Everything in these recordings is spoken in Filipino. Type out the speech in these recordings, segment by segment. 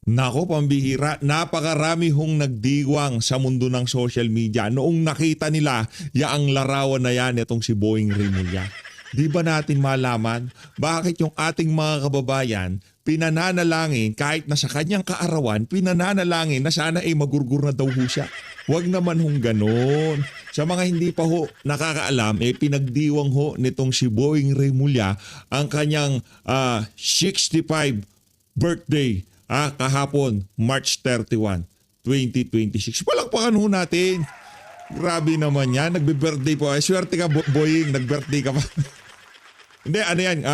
Nako, pambihira. Napakarami hong nagdiwang sa mundo ng social media noong nakita nila yaang larawan na yan itong si Boying Rimulya. Di ba natin malaman bakit yung ating mga kababayan pinananalangin kahit na sa kanyang kaarawan, pinananalangin na sana ay magurgur na daw ho siya. Huwag naman hong ganon. Sa mga hindi pa ho nakakaalam, pinagdiwang ho nitong si Boying Rimulya ang kanyang 65 birthday. Kahapon, March 31, 2026. Palakpakan ho natin. Grabe naman yan. Nagbe-birthday po. Swerte ka, Boying. Nag-birthday ka pa. Hindi, ano yan.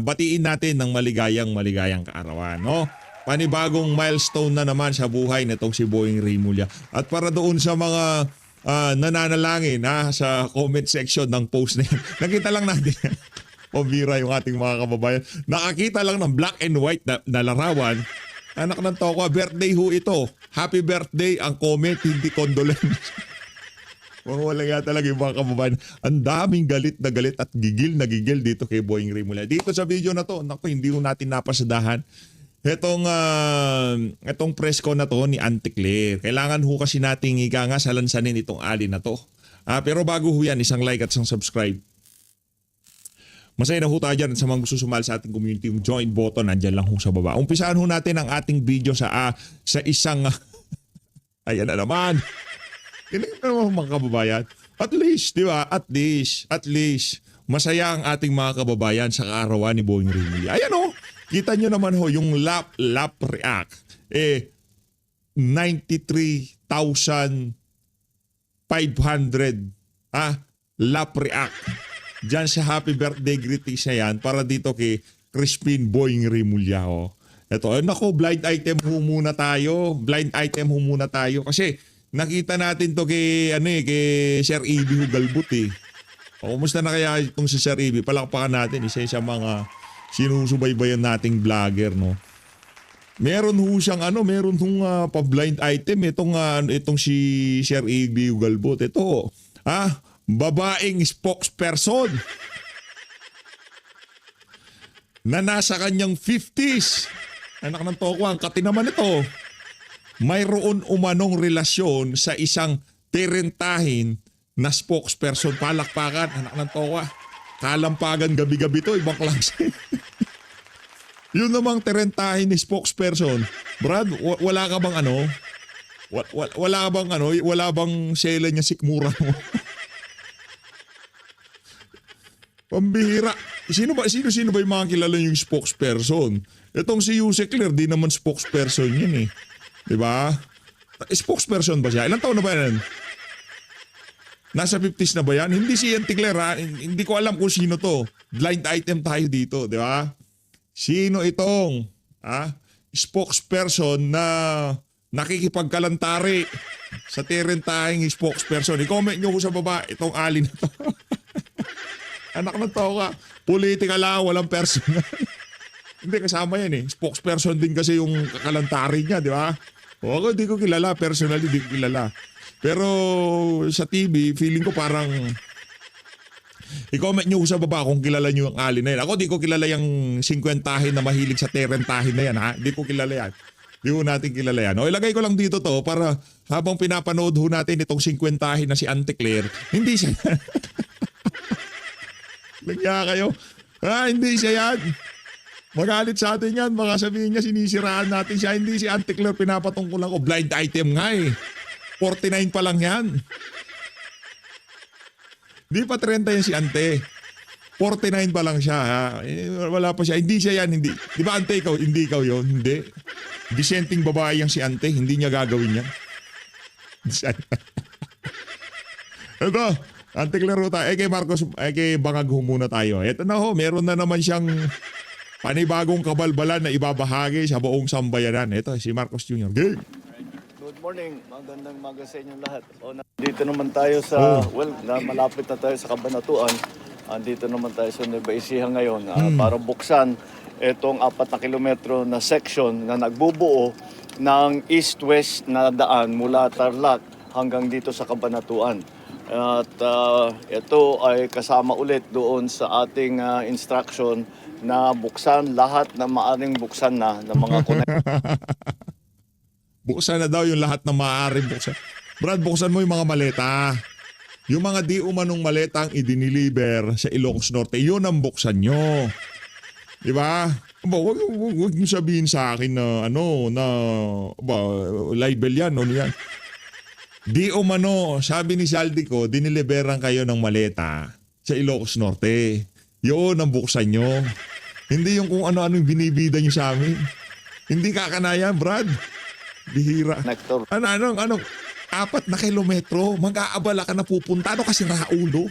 Batiin natin ng maligayang kaarawan. No? Panibagong milestone na naman sa buhay nitong si Boying Rimulya. At para doon sa mga nananalangin sa comment section ng post na yan. Nakita lang natin. Pambira yung ating mga kababayan. Nakakita lang ng black and white na larawan. Anak ng tokwa, birthday ho ito. Happy birthday ang comment, hindi condolence. Wala nga talaga yung mga kababayan. Ang daming galit at gigil na gigil dito kay Boying Rimulya. Dito sa video na to, naku, hindi ho natin napasadahan. Itong press ko na to ni Auntie Claire. Kailangan ho kasi nating higa nga salansanin itong alin na to. Pero bago ho yan, isang like at isang subscribe. Masaya na ho tayo dyan sa mga gusto sumali sa ating community. Yung join button, nandyan lang ho sa baba. Umpisaan ho natin ang ating video sa isang... ayan na naman. Kailangan naman mga kababayan. At least, di ba? At least. Masaya ang ating mga kababayan sa kaarawan ni Boying Rimulya. Ayan ho. Kita nyo naman ho yung lap react. 93,500 lap react. Diyan sa happy birthday greetings na yan para dito kay Crispin Boying Rimulya. Ito, nako, blind item ho muna tayo. Kasi nakita natin to kay Sir Ibi Hugalbut eh. Kumusta na kaya itong si Sir Ibi? Palakpakan natin, isa sa mga sinusubaybayan nating vlogger, no. Meron ho siyang pa-blind item itong si Sir Ibi Hugalbut. Ito, babaeng spokesperson na nasa kanyang 50s. Anak ng tokwa, ang kati naman ito. Mayroon umanong relasyon sa isang terentahin na spokesperson. Palakpakan, anak ng tokwa. Kalampagan gabi-gabi to, ibang klase. Yun namang terentahin ni spokesperson. Brad, wala ka bang wala bang sela niya sikmura mo? Pambihira. Sino ba yung mga kilala yung spokesperson? Itong si Yuse Claire, di naman spokesperson yun eh. Diba? Spokesperson ba siya? Ilang taon na ba yan? Nasa 50s na ba yan? Hindi si Auntie Claire, hindi ko alam kung sino to. Blind item tayo dito, di ba? Sino itong spokesperson na nakikipagkalantari sa terentahing spokesperson? I-comment nyo ko sa baba itong alin na to. Anak na to ka. Politika lang, walang personal. Hindi, kasama yan eh. Spokesperson din kasi yung kakalantari niya, di ba? Ako, di ko kilala. Personally, di ko kilala. Pero sa TV, feeling ko parang... I-comment nyo sa baba kung kilala nyo yung alin na yan. Ako, di ko kilala yung 50-tahin na mahilig sa terentahin na yan, ha? Di ko kilala yan. Di ko natin kilala yan. O, ilagay ko lang dito to para habang pinapanood ho natin itong 50-tahin na si Auntie Claire, hindi siya... Lagya kayo. Hindi siya yan. Magalit sa atin yan. Baka sabihin niya sinisiraan natin siya. Hindi si Auntie Claire, pinapatungkulan ko. Blind item nga eh. 49 pa lang yan. Di pa 30 yan si Ante. 49 pa lang siya. Wala pa siya. Hindi siya yan. Hindi. Di ba Ante ikaw? Hindi ikaw yun. Hindi. Dissenting babae yang si Ante. Hindi niya gagawin yan. Ito. Auntie Claire tayo. Kay Marcos, kay Bangag muna tayo. Ito na ho, meron na naman siyang panibagong kabalbalan na ibabahagi sa buong sambayanan. Ito, si Marcos Jr. Game. Good morning. Magandang umaga sa inyong lahat. Dito naman tayo sa, malapit na tayo sa Cabanatuan. Dito naman tayo sa Nueva Ecija ngayon para buksan itong 4 na kilometro na section na nagbubuo ng east-west na daan mula Tarlac hanggang dito sa Cabanatuan. At ito ay kasama ulit doon sa ating instruction na buksan lahat na maaring buksan na ng mga connect. Buksan na daw yung lahat ng maaaring buksan. Brad, buksan mo yung mga maleta. Yung mga di umanong maleta ang idiniliber sa Ilocos Norte, yun ang buksan nyo. Di ba? Huwag nyo sabihin sa akin na libel yan, ano yan. Di umano, sabi ni Saldico, diniliberan kayo ng maleta sa Ilocos Norte. Yun ang buksan nyo. Hindi yung kung ano-ano yung binibida nyo sa amin. Hindi kakanayan, Brad. Bihira. Nector. Ano? 4 na kilometro, mag-aabala ka na pupunta. Ano kasi raulo?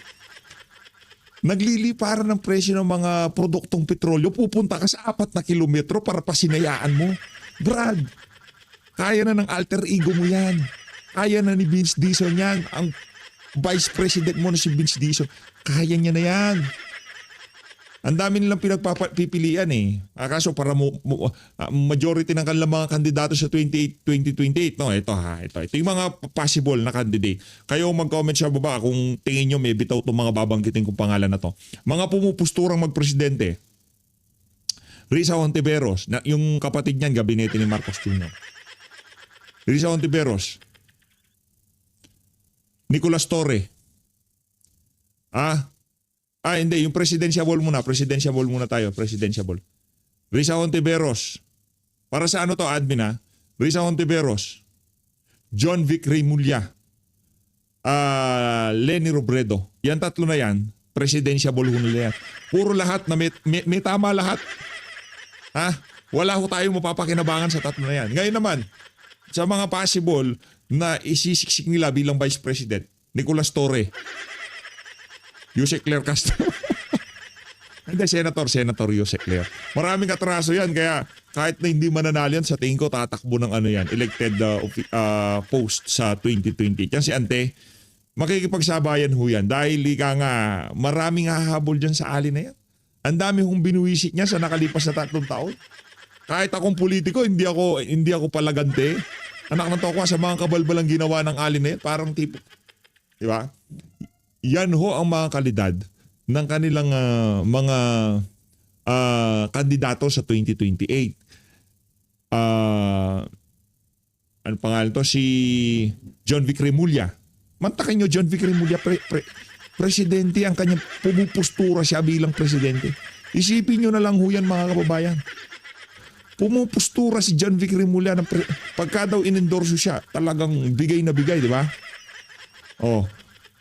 Nagliliparan ng presyo ng mga produktong petrolyo, pupunta ka sa 4 na kilometro para pasinayaan mo. Brad, kaya na ng alter ego mo yan. Kaya na ni Vince Dizon yan. Ang vice president mo na si Vince Dizon, kaya niya na yan. Ang dami nilang pinagpipilian eh. Kaso para majority ng kanilang mga kandidato sa 2028. No, ito. Ito yung mga possible na candidate. Kayo mag-comment sa baba kung tingin nyo may bitaw itong mga babanggitin kong pangalan na to. Mga pumupusturang magpresidente. Risa Hontiveros, yung kapatid niyan, gabinete ni Marcos Jr. Risa Hontiveros. Nicolas Torre. Hindi. Yung presidential muna. Presidential muna tayo. Presidential. Risa Hontiveros. Para sa ano to, admin ha? Risa Hontiveros. John Vic Remulla. Lenny Robredo. Yan tatlo na yan. Presidential nila yan. Puro lahat na may tama lahat. Ha? Wala ko tayong mapapakinabangan sa tatlo na yan. Ngayon naman, sa mga possible na isisiksik nila bilang Vice President, Nicolas Torre. Yusek Claire Castro. Hindi, Senator Yusek Claire. Maraming atraso yan, kaya kahit na hindi mananalo yan, sa tingin ko tatakbo ng elected post sa 2020. Yan si Ante, makikipagsabayan ho yan dahil nga maraming hahabol dyan sa ali na yan. Ang dami hong binuwisit niya sa nakalipas na 3 taon. Kahit akong politiko, hindi ako palagante. Anak ng tokwa sa mga kabalbalang ginawa ng ali na yan, parang tipo. Di ba? Yan ho ang mga kalidad ng kanilang mga kandidato sa 2028. Ano pangalan to? Si John Vic Remulla. Mantakin nyo, John Vic Remulla, presidente ang kanyang pumupustura siya bilang presidente. Isipin nyo na lang ho yan, mga kababayan. Pumupustura si John Vic Remulla pagka daw in-endorse siya, talagang bigay na bigay, di ba?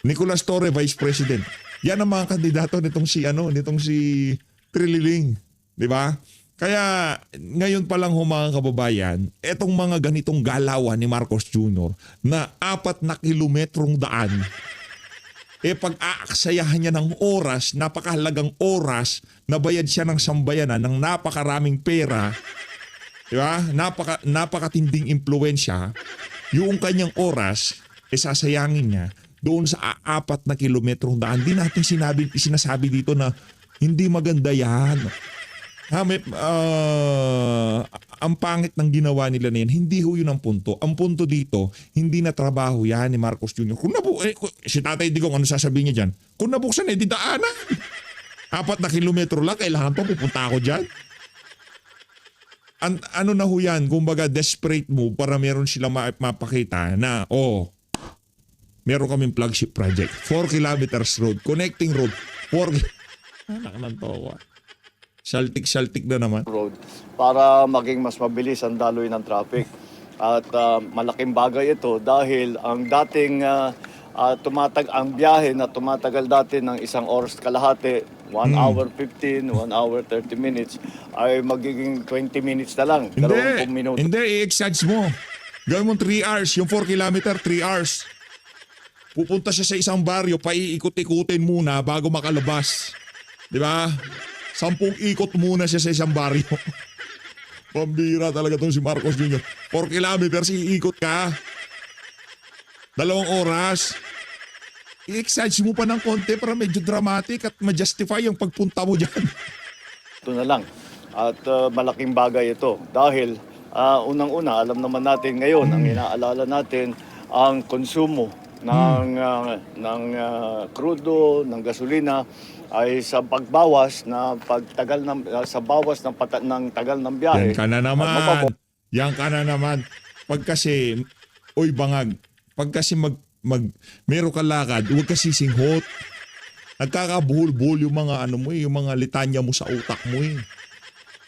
Nicolas Torre, Vice President. Yan ang mga kandidato nitong si Trililing, di ba? Kaya ngayon pa lang ho, mga kababayan, etong mga ganitong galawan ni Marcos Jr. na 4 na kilometrong daan, pag-aaksayahan niya ng oras, napakahalagang oras, nabayad siya ng sambayanan ng napakaraming pera, di ba? Napakatinding impluwensya, yung kanyang oras, sasayangin niya doon sa 4 na kilometrong daan. Di natin sinasabi dito na hindi maganda yan. Ang pangit ng ginawa nila na yan, hindi ho yun ang punto. Ang punto dito, hindi na trabaho yan ni Marcos Jr. Si Tatay Digong, ano sasabihin niya dyan? Kung nabuksan, di daanan. 4 na kilometro lang, kailangan pa pupunta ako dyan. Ano na ho yan? Kumbaga, desperate move para meron silang mapakita na, meron kaming flagship project. 4 kilometers road. Connecting road. 4 Anak ng towa. Saltik na naman. Road para maging mas mabilis ang daloy ng traffic. At malaking bagay ito dahil ang dating ang biyahe na tumatagal dati ng 1 oras kalahati, 1 hour 15, 1 hour 30 minutes, ay magiging 20 minutes na lang. Hindi, i-exage mo. Gawin mo 3 hours. Yung 4 kilometer, 3 hours. Pupunta siya sa isang baryo, paiikot-ikutin muna bago makalabas. Di ba? 10 ikot muna siya sa isang baryo. Pambira talaga itong si Marcos Jr. 4 kilometers, iikot ka. 2 oras. I-exage mo pa ng konti para medyo dramatic at ma-justify yung pagpunta mo dyan. Ito na lang. At malaking bagay ito. Dahil unang-una, alam naman natin ngayon, ang inaalala natin, ang konsumo ng krudo, ng gasolina ay sa pagbawas na pagtagal ng sa bawas ng tagal ng biyahe. Yan ka na naman. pag kasi, oy bangag, pag kasi meron ka lakad, huwag kasi singhot. Nagkakabuhol-buhol yung mga ano mo yung mga litanya mo sa utak mo eh.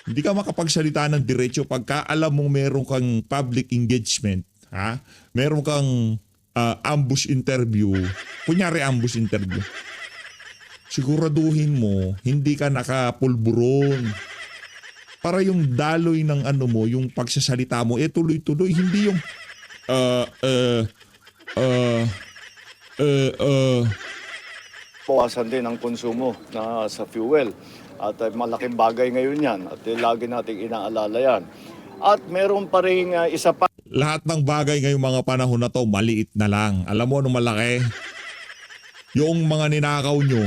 Hindi ka makapagsalita ng diretso pagka alam mong meron kang public engagement, ha? Meron kang ambush interview. Kunyari ambush interview. Siguraduhin mo, hindi ka nakapulburon. Para yung daloy ng ano mo, yung pagsasalita mo, tuloy-tuloy. Hindi yung, uh, uh, uh, Bawasan din ang konsumo na sa fuel. At malaking bagay ngayon yan. At lagi nating inaalala yan. At meron pa rin isa pa. lahat ng bagay ngayong mga panahon na to, maliit na lang. Alam mo ano malaki? Yung mga ninakaw nyo,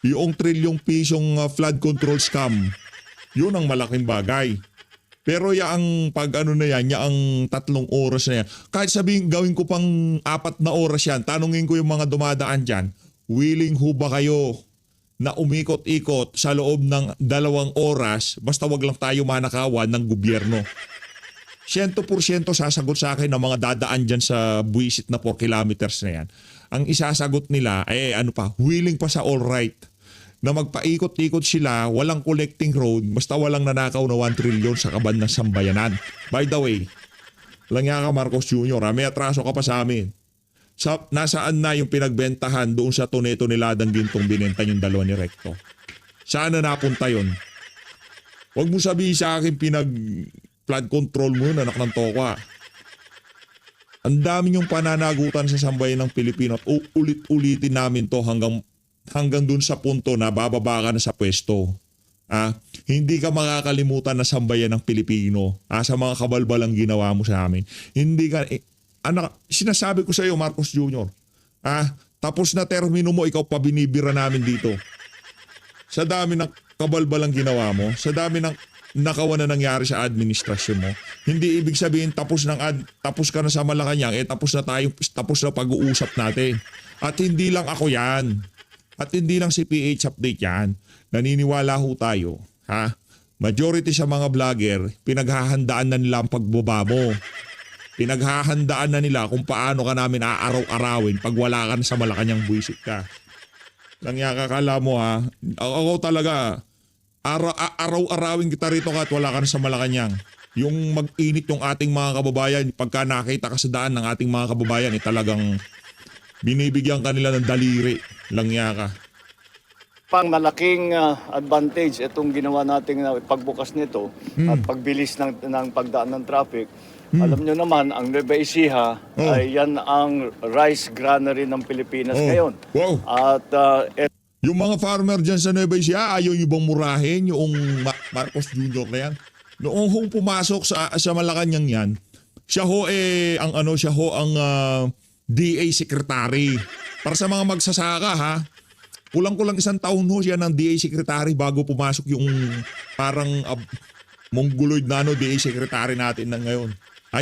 yung trilyong pisong flood control scam, yun ang malaking bagay. Pero yaang pag ano na yan, yaang 3 oras na yan, kahit sabihin gawin ko pang 4 na oras yan, tanungin ko yung mga dumadaan dyan, willing ho ba kayo na umikot-ikot sa loob ng 2 oras, basta wag lang tayo manakawan ng gobyerno. 100% sasagot sa akin ng mga dadaan dyan sa buwisit na 4 kilometers na yan. Ang isasagot nila, willing pa sa all right na magpaikot-ikot sila, walang connecting road, basta walang nanakaw na 1 trilyon sa kaban ng sambayanan. By the way, langya ka Marcos Jr., may atraso ka pa sa amin. Nasaan na yung pinagbentahan doon sa tone-toneladang gintong binenta yung 2 ni Recto? Saan na napunta yun? Huwag mo sabihin sa akin flood control mo yun, anak ng tokwa. Ang dami yung pananagutan sa sambayan ng Pilipino at ulit-ulitin namin to hanggang dun sa punto na bababa ka na sa pwesto. Hindi ka makakalimutan na sambayan ng Pilipino sa mga kabalbalang ginawa mo sa amin. Hindi ka, sinasabi ko sa iyo Marcos Jr., tapos na termino mo, ikaw pa binibira namin dito. Sa dami ng kabalbalang ginawa mo, sa dami ng nakawan na nangyari sa administrasyon mo, hindi ibig sabihin tapos ka na sa Malacanang, tapos na pag-uusap natin. At hindi lang ako yan. At hindi lang si PH Update yan. Naniniwala ho tayo, majority sa mga vlogger, pinaghahandaan na nila ang pagbaba mo. Pinaghahandaan na nila kung paano ka namin aaraw-arawin pag wala ka na sa Malacanang buwisit ka. Nangyakakala mo ako talaga, araw-arawin kita rito ka at wala ka na sa Malacanang. Yung mag-init yung ating mga kababayan, pagka nakita ka sa daan ng ating mga kababayan, talagang binibigyan kanila ng daliri. Langya ka. Pang malaking advantage itong ginawa nating pagbukas nito at pagbilis ng pagdaan ng traffic. Alam nyo naman, ang Nueva Ecija ay yan ang rice granary ng Pilipinas ngayon. Wow. At Yung mga farmer dyan sa Nueva Ecija, ayaw nyo bang murahin yung Marcos Jr. na yan? Noong pumasok sa Malacanang yan, siya ho ang DA Secretary. Para sa mga magsasaka kulang-kulang 1 taon ho siya ng DA Secretary bago pumasok yung parang mongoloid na DA Secretary natin na ngayon.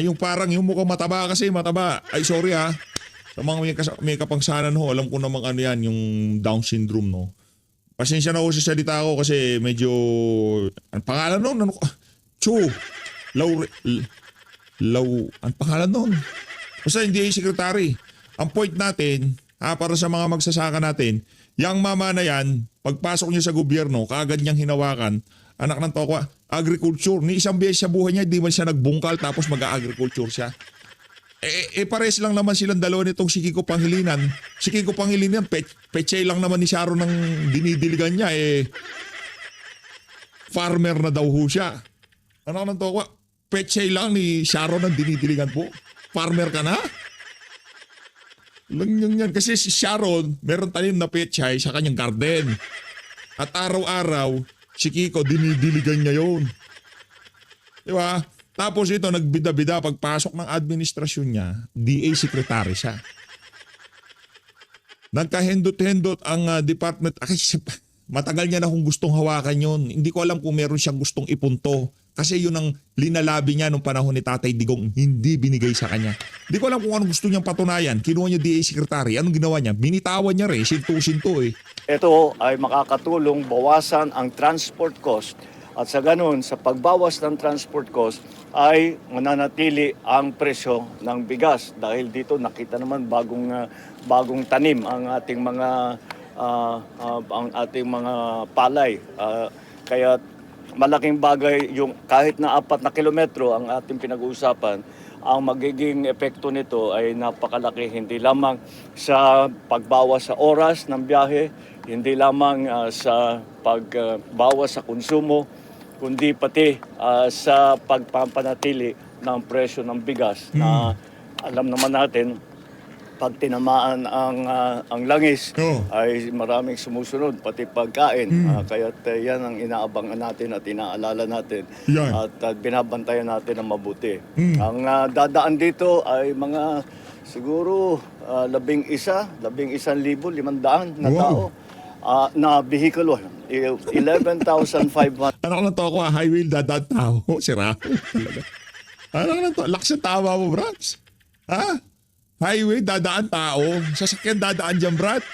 Yung parang yung mukhang mataba kasi mataba. Ay sorry sa mga may kapangsanan ho, alam ko namang ano yan, yung Down syndrome no. Pasensya na ho sa salita ko kasi medyo, ang pangalan nun, ang pangalan nun. Basta hindi DA Secretary. Ang point natin, para sa mga magsasaka natin, yang mama na yan, pagpasok niya sa gobyerno, kaagad niyang hinawakan, anak ng tokwa, agriculture. Ni isang beses sa buhay niya, di man siya nagbungkal tapos mag-agriculture siya. Pares lang naman silang dalawa nitong si Kiko Pangilinan. Si Kiko Pangilinan, pechay lang naman ni Sharon ng dinidiligan niya. Farmer na daw ho siya. Anak ng tokwa, pechay lang ni Sharon ng dinidiligan po. Farmer ka na? Lang yan. Kasi si Sharon, meron tanim na pechay sa kanyang garden. At araw-araw, si Kiko, dinidiligan niya yun. Diba? Tapos ito, nagbida-bida pagpasok ng administrasyon niya, DA Secretary siya. Nagkahendot-hendot ang department. Matagal niya na kung gustong hawakan yun. Hindi ko alam kung meron siyang gustong ipunto. Kasi yun ang linalabi niya nung panahon ni Tatay Digong, hindi binigay sa kanya. Hindi ko alam kung anong gusto niyang patunayan. Kinuha niya DA Secretary. Anong ginawa niya? Binitawan niya rin. Sinto-sinto ito ay makakatulong bawasan ang transport cost. At sa ganun, sa pagbawas ng transport cost, ay mananatili ang presyo ng bigas dahil dito nakita naman bagong tanim ang ating mga palay. Kaya malaking bagay yung kahit na 4 na kilometro ang ating pinag-uusapan, ang magiging epekto nito ay napakalaki, hindi lamang sa pagbawas sa oras ng biyahe, hindi lamang sa pagbawas sa konsumo, kundi pati sa pagpapanatili ng presyo ng bigas na alam naman natin pag tinamaan ang langis ay maraming sumusunod pati pagkain. Kaya yan ang inaabangan natin at inaalala natin at binabantayan natin ng mabuti. Ang dadaan dito ay mga siguro 11,500 na tao na vehicle. 11,500. Anak ng to ako, highway dadaan tao. Sira. Anak ng to, lakas yung tawa mo, Brats. Ha? Highway dadaan tao. Sasakyan dadaan dyan, Brad.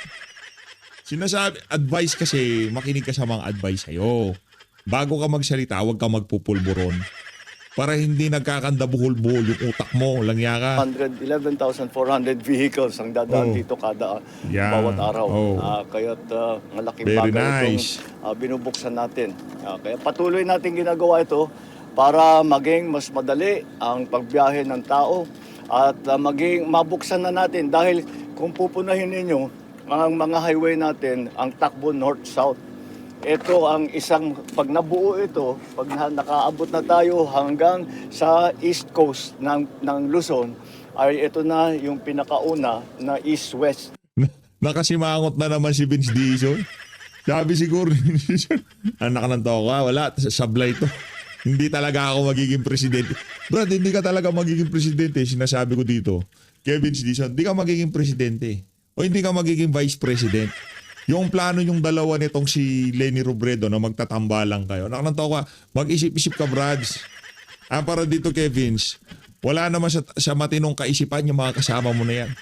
Sinasabi, advice kasi, makinig ka sa mga advice sa'yo. Bago ka magsalita, huwag ka magpupulburon. Para hindi nagkakandabuhol-buhol yung utak mo. Langya ka. 11,400 vehicles ang dadaan dito kada bawat araw. Kaya't malaking Very bagay nice. itong binubuksan natin. Kaya patuloy natin ginagawa ito para maging mas madali ang pagbiyahe ng tao at maging mabuksan na natin dahil kung pupunahin ninyo ang mga highway natin, ang takbo north-south. Ito ang isang, pag nabuo ito, pag nakaabot na tayo hanggang sa east coast ng Luzon, ay ito na yung pinakauna na east-west. Nakasimangot na naman si Vince Dizon. Sabi siguro ni Vince Dizon, anak ng toka, wala, sablay to. Hindi talaga ako magiging presidente. Brad, hindi ka talaga magiging presidente. Sinasabi ko dito, Kevin Dizon, hindi ka magiging presidente. O hindi ka magiging vice president. Yung plano yung dalawa nitong si Lenny Robredo na magtatambalang kayo. Nakananto ka, mag-isip-isip ka, Brads. Para dito, Kevins, wala naman sa matinong kaisipan yung mga kasama mo na yan.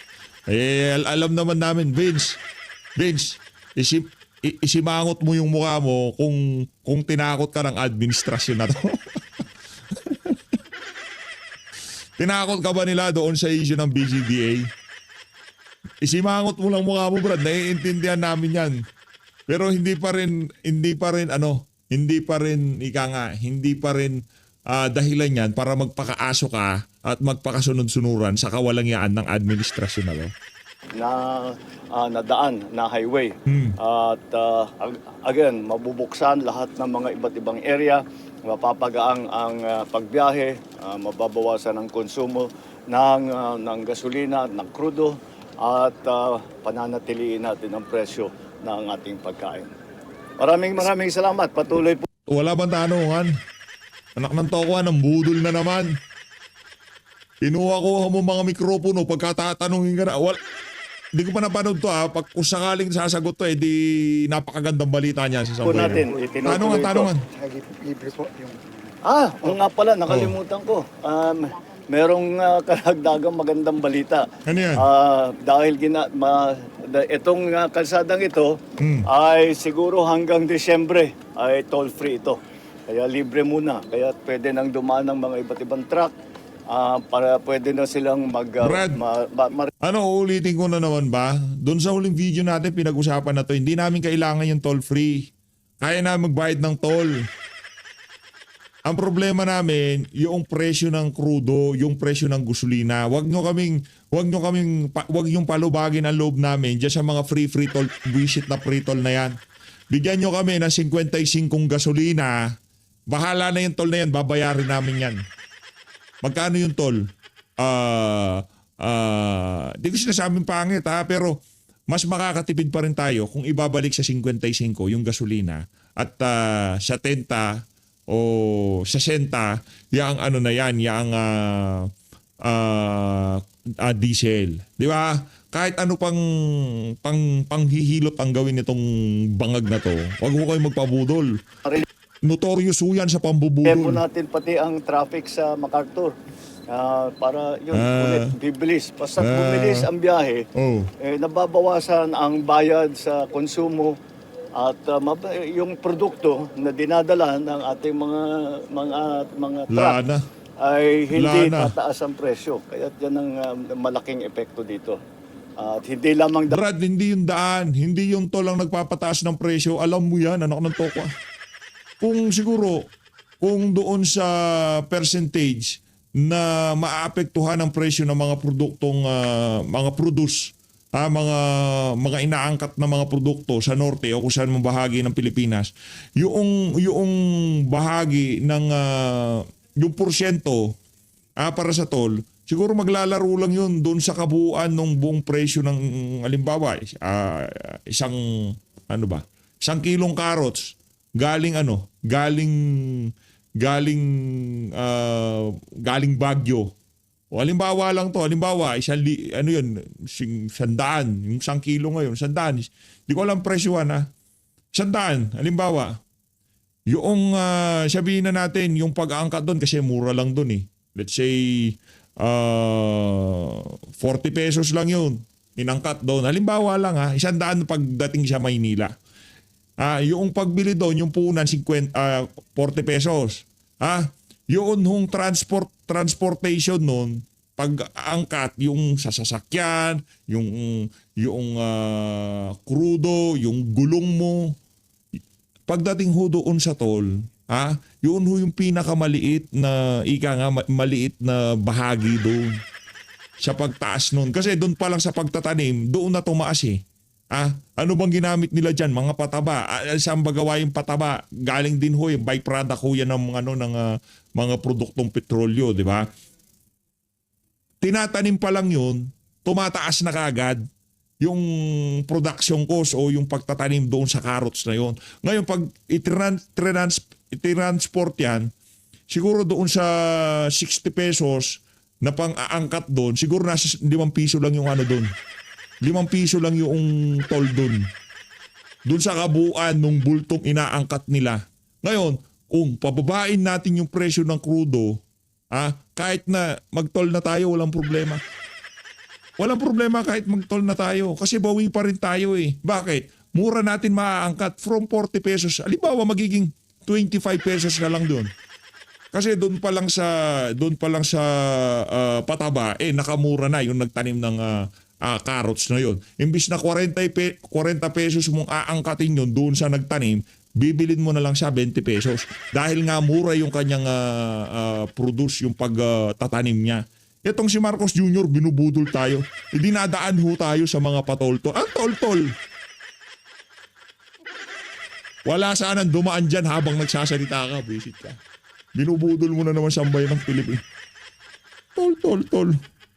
Alam naman namin, Vince, isimangot mo yung mukha mo kung tinakot ka ng administrasyon na to. Tinakot ka ba nila doon sa issue ng BGDA? Isimangot mo lang mukha mo, Brad. Naiintindihan namin yan. Pero hindi pa rin dahilan yan para magpakaaso ka at magpakasunod-sunuran sa kawalangyaan ng administrasyon na to. Na daan, na highway. At again, mabubuksan lahat ng mga iba't ibang area, mapapagaang ang pagbiyahe, mababawasan ang konsumo ng gasolina, ng krudo, at pananatiliin natin ang presyo ng ating pagkain. Maraming salamat. Patuloy po. Wala bang tanungan? Anak ng tokwa, ng budol na naman. Kinuha ko mo mga mikropono, pagkatatanungin ka na. Hindi ko pa napanood to Pag kung sakaling sasagot to, di napakagandang balita niya sa Samuel. Natin, Tanungan. Libre po yung... Oo nga pala, nakalimutan ko. Merong karagdagang magandang balita. Ano yan? Dahil itong kalsadang ito ay siguro hanggang Disyembre ay toll-free ito. Kaya libre muna. Kaya pwede nang dumaan ng mga iba't ibang truck para pwede na silang Brad, ulitin ko na naman ba? Doon sa huling video natin pinag-usapan na to, hindi namin kailangan yung toll-free. Kaya na magbayad ng toll. Ang problema namin, yung presyo ng krudo, yung presyo ng gasolina. Wag niyong palubagin ang loob namin diyan sa mga free toll, visit na free toll na yan. Bigyan niyo kami ng 55 gasolina. Bahala na yung toll na yan, babayarin namin yan. Magkano yung toll? Di ko sinasabing pangit pero mas makakatipid pa rin tayo kung ibabalik sa 55 yung gasolina at sa 70 o 60 yang yang diesel, di ba? Kahit ano panghihilot ang gawin nitong bangag na to, wag mo kayong magpabudol. Notorious yan sa pambubudol. Tempo natin pati ang traffic sa MacArthur. Para yun, ulit, bibilis. Basta bumilis ang biyahe, nababawasan ang bayad sa konsumo at yung produkto na dinadala ng ating mga truck ay hindi Wala na. tataas ang presyo. Kaya yan ang malaking epekto dito. At hindi lamang Brad, hindi yung daan, hindi yung tol ang nagpapataas ng presyo. Alam mo yan, anak ng tokwa. Kung siguro, kung doon sa percentage na maapektuhan ang presyo ng mga produktong, mga produce, mga inaangkat na mga produkto sa norte o kung saan mang bahagi ng Pilipinas, yung bahagi ng yung porsyento para sa tol, siguro maglalaro lang yun doon sa kabuuan ng buong presyo ng halimbawa isang isang kilong carrots galing galing Baguio. O halimbawa lang to, halimbawa, sandaan, yung 1 kilo ngayon, sandaan. Di ko alam presyohan Sandaan, halimbawa. Yung sabihin na natin, yung pag-aangkat doon kasi mura lang doon eh. Let's say 40 pesos lang yun. Inangkat doon. Halimbawa lang 100 pagdating sa Maynila. Yung pagbili doon, yung punan 40 pesos. Yun hong transportation noon, pag-angkat yung sa sasakyan, yung krudo, yung gulong mo. Pagdating ho doon sa tol, yun ho yung pinakamaliit na maliit na bahagi doon sa pagtaas noon. Kasi doon pa lang sa pagtatanim, doon na tumaas eh. Ano bang ginamit nila diyan? Mga pataba. Saan ba gawa yung pataba? Galing din ho yung byproduct ho yan ng mga produktong petrolyo, di ba? Tinatanim pa lang yun, tumataas na kaagad yung production cost o yung pagtatanim doon sa carrots na yun. Ngayon, pag i-transport yan, siguro doon sa 60 pesos na pang-aangkat doon, siguro nasa 5 piso lang yung doon. 5 piso lang yung toll doon. Doon sa kabuuan ng bultong inaangkat nila. Ngayon, kung pababain natin yung presyo ng krudo, kahit na mag-toll na tayo, walang problema. Walang problema kahit mag-toll na tayo kasi bawi pa rin tayo eh. Bakit? Mura natin maaangkat from 40 pesos. Halimbawa magiging 25 pesos na lang doon. Kasi doon pa lang sa pataba nakamura na yung nagtanim ng carrots na yun. Imbis na 40 pesos mong aangkatin yun doon sa nagtanim, bibilin mo na lang siya 20 pesos. Dahil nga mura yung kanyang produce, yung pagtatanim niya. Itong si Marcos Jr., binubudol tayo. Dinadaan ho tayo sa mga patol-tol. Ang tol-tol! Wala sanang dumaan dyan habang nagsasalita ka, visit ka. Binubudol mo na naman sa bayan ng Pilipinas. Tol.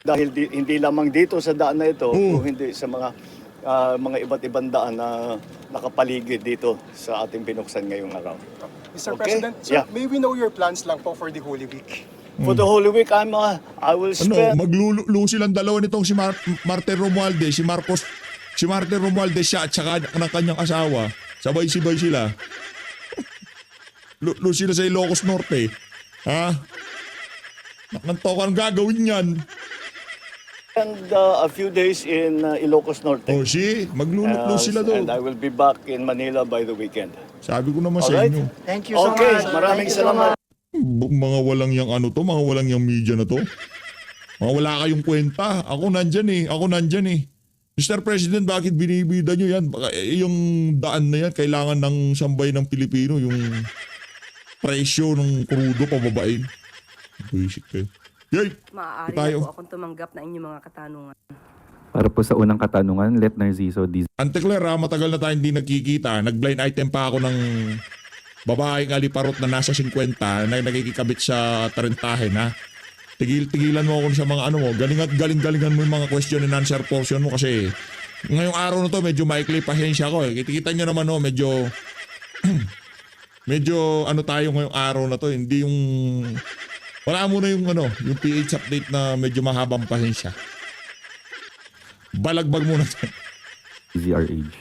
dahil hindi lamang dito sa daan na ito, kung hindi sa mga iba't ibang daan na nakapaligid dito sa ating binuksan ngayong araw. Mr. Okay? President, sir, Yeah. may we know your plans lang po for the Holy Week? For the Holy Week, I will spend... Maglululo silang dalawa nitong si Martin Romualdez, si Martin Romualdez siya at saka ng kanyang asawa. Sabay-sibay sila. Lulo sila sa Ilocos Norte. Nantokan gagawin yan. And a few days in Ilocos Norte. Maglululo sila doon. And I will be back in Manila by the weekend. Sabi ko naman sa Alright? inyo. Thank you so Okay, much. maraming salamat. Mga walang yang mga walang yang media na to. Mga wala kayong kwenta. Ako nandyan eh. Mr. President, bakit binibida nyo yan? Baka, yung daan na yan, kailangan ng sambay ng Pilipino, yung presyo ng krudo pababain. Basic kayo. Yay! Maaari Tayo. na po akong tumanggap na inyong mga katanungan. Para po sa unang katanungan, Let Narciso Diz. Antikler, matagal na tayo hindi nagkikita. Nag-blind item pa ako ng babaeng aliparot na nasa 50 na nagkikabit sa tarentahin, ha? Tigilan mo ako sa mga mo. Galingan mo yung mga question and answer portion mo kasi ngayong araw na to medyo maikli pasensya ko eh. Kita nyo naman medyo medyo tayo ngayong araw na to. Hindi yung wala muna yung yung PH update na medyo mahabang pasensya. Balagbag muna tayo. ZRH.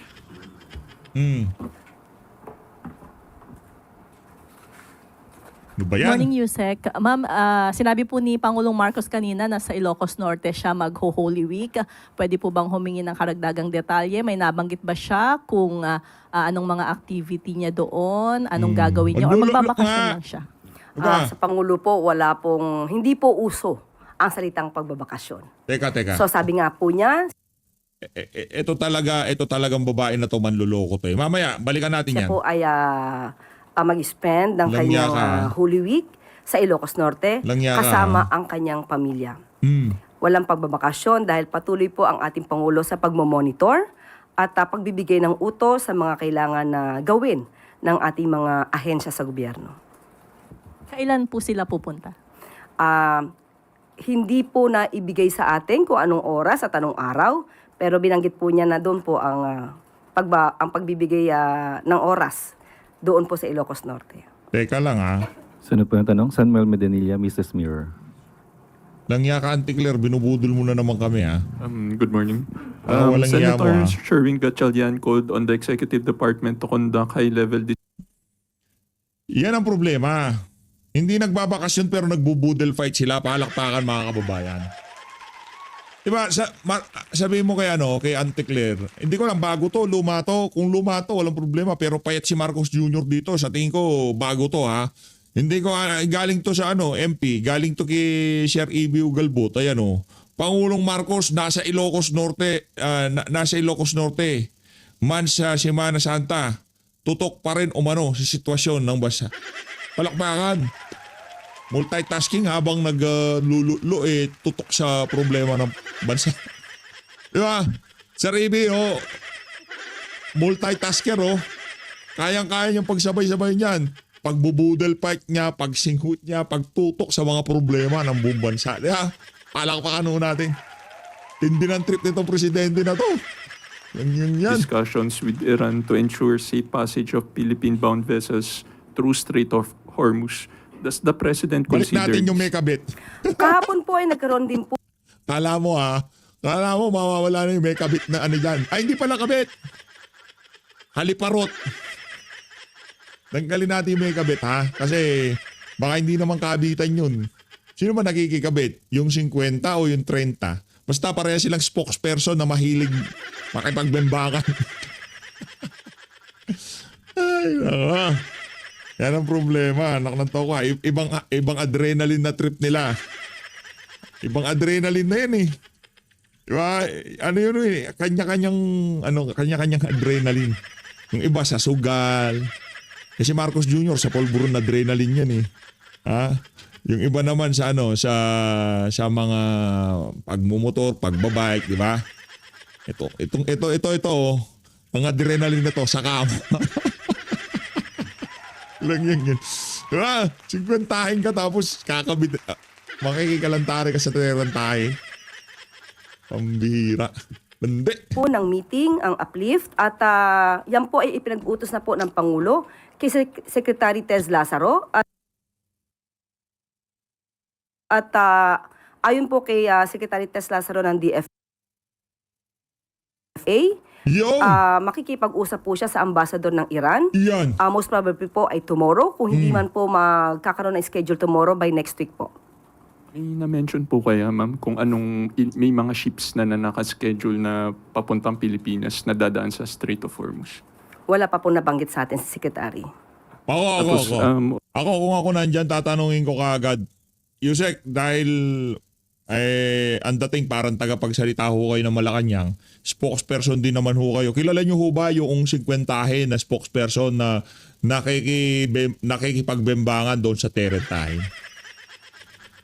Ano ba yan? Morning, Yusek. Ma'am, sinabi po ni Pangulong Marcos kanina na sa Ilocos Norte siya mag-Holy Week. Pwede po bang humingi ng karagdagang detalye? May nabanggit ba siya kung anong mga activity niya doon? Anong gagawin niya? Or Maglulok magbabakasyon nga. lang siya? Diba? Sa Pangulo po, hindi po uso ang salitang pagbabakasyon. Teka. So sabi nga po niya, Ito talagang babae na to manluloko to eh. Mamaya, balikan natin siya yan. po ay mag-spend ng Langya kanyang ka. Holy Week sa Ilocos Norte Langya ka. kasama ang kanyang pamilya. Walang pagbabakasyon dahil patuloy po ang ating Pangulo sa pagmomonitor at pagbibigay ng utos sa mga kailangan na gawin ng ating mga ahensya sa gobyerno. Kailan po sila pupunta? Hindi po na ibigay sa atin kung anong oras at anong araw, pero binanggit po niya na doon po ang pagbibigay ng oras doon po sa Ilocos Norte. Teka lang Sunod po ng tanong, Samuel Medinilla, Mrs. Mirror. Langya ka, Auntie Claire, binubudol mo na naman kami Good morning. Walang iya mo, Senator Sherwin Gatchalian called on the Executive Department to conduct high-level Yan ang problema. Hindi nagbabakasyon pero nagbubudel fight sila, palakpakan mga kababayan. Diba, sabihin mo kay Auntie Claire, hindi ko lang bago to, luma to. Kung luma to, walang problema. Pero payat si Marcos Jr. dito, sa tingin ko, bago to ha. Hindi ko, galing to sa MP, galing to kay Sir E.B. Ugalbot, ayan Pangulong Marcos, nasa Ilocos Norte, man sa Semana Santa, tutok pa rin umano sa sitwasyon ng bansa. Palakpakan. Multitasking habang naglululo tutok sa problema ng bansa. Di ba? Sir E.B., multitasker kayang-kaya niyang pagsabay-sabay niyan. Pagbubudel fight niya, pagsinghut niya, pagtutok sa mga problema ng buong bansa. Di ba? Palakpakan natin. Tindi ng trip nitong presidente na to. Yan. discussions with Iran to ensure safe passage of Philippine-bound vessels through Strait of Hormuz. Does the President Balik consider natin yung may kabit. Kahapon po ay nagkaroon din po Kala mo mawawala na yung may kabit na dyan. Ay, hindi pala kabit. Haliparot. Tanggalin natin yung may kabit kasi baka hindi naman kabitan yun. Sino ba nakikikabit? Yung 50 o yung 30? Basta pareha silang spokesperson na mahilig makipagbembakan. Ay, naka. Yan ang problema. Anak ng toko. Ibang adrenaline na trip nila. Ibang adrenaline na yan eh. Diba? Ano yun eh? Kanya-kanyang adrenaline. Yung iba sa sugal. Kasi Marcos Jr. sa pulburon na adrenaline yan eh. Yung iba naman sa sa mga pagmumotor, pagbabike, di ba? Ito ang adrenaline na to sa kama. Lang yan. Diba? 50 ka tapos kakabit. Makikikalantari ka sa terantahe. Pambihira. Hindi. po ng meeting ang uplift at yan po ay ipinag-utos na po ng Pangulo kay Secretary Tez Lazaro at ayon po kay Secretary Tez Lazaro ng DFA, Yo! makikipag-usap po siya sa ambassador ng Iran. Yan. Most probably po ay tomorrow, kung hindi man po magkakaroon ng schedule tomorrow, by next week po. May na-mention po kaya, ma'am, kung may mga ships na nakaschedule na papuntang Pilipinas na dadaan sa Strait of Hormuz? Wala pa po nabanggit sa atin si Secretary. Ako. Kung ako nandyan, tatanungin ko kaagad. Yusek, dahil ang dating parang tagapagsalita ho kayo ng Malacanang, spokesperson din naman ho kayo. Kilala nyo ho ba yung 50 na spokesperson na nakikipagbembangan doon sa terentahe?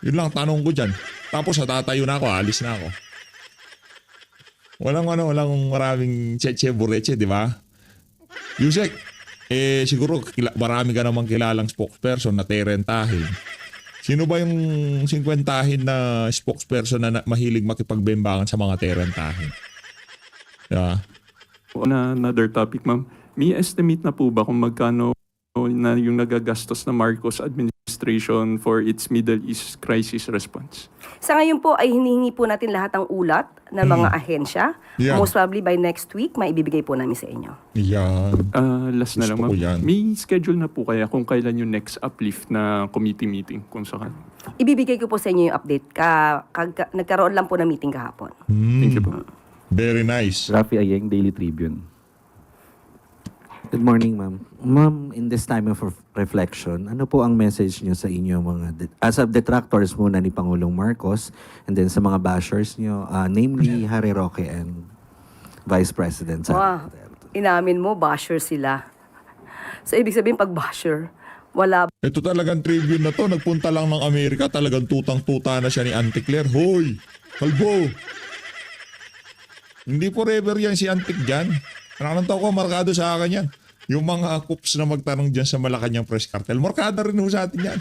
Yun lang tanong ko dyan. Tapos tatayo na ako, alis na ako. Walang maraming cheche bureche, di ba? Yusek, siguro marami ka namang kilalang spokesperson na terentahe. Sino ba yung 50 na spokesperson na mahilig makipagbembangan sa mga terentahe? Yeah. On another topic, ma'am, may estimate na po ba kung magkano na yung nagagastos na Marcos administration for its Middle East crisis response? Sa ngayon po ay hinihingi po natin lahat ng ulat ng mga ahensya. Yeah. Most probably by next week, maibibigay po namin sa inyo. Yan. Last na lang, Gusto ko yan. ma'am. May schedule na po kaya kung kailan yung next uplift na committee meeting kung sakali? Ibibigay ko po sa inyo yung update. Nagkaroon lang po ng meeting kahapon. Thank you po. Very nice. Rafi Ayeng, Daily Tribune. Good morning, ma'am. Ma'am, in this time of reflection, ano po ang message niyo sa inyo as of detractors muna ni Pangulong Marcos and then sa mga bashers niyo, namely Harry Roque and Vice President Sara Wow, Duterte? inamin mo, basher sila. So, ibig sabihin, pag basher, wala Ito talagang tribune na to. Nagpunta lang ng Amerika. Talagang tutang-tuta na siya ni Auntie Claire. Hoy! Kalbo! Hindi forever yan si Antik dyan. Anong tao ko, markado sa akin yan. Yung mga coops na magtanong dyan sa Malacanang Press Cartel. Markado rin ho sa atin yan.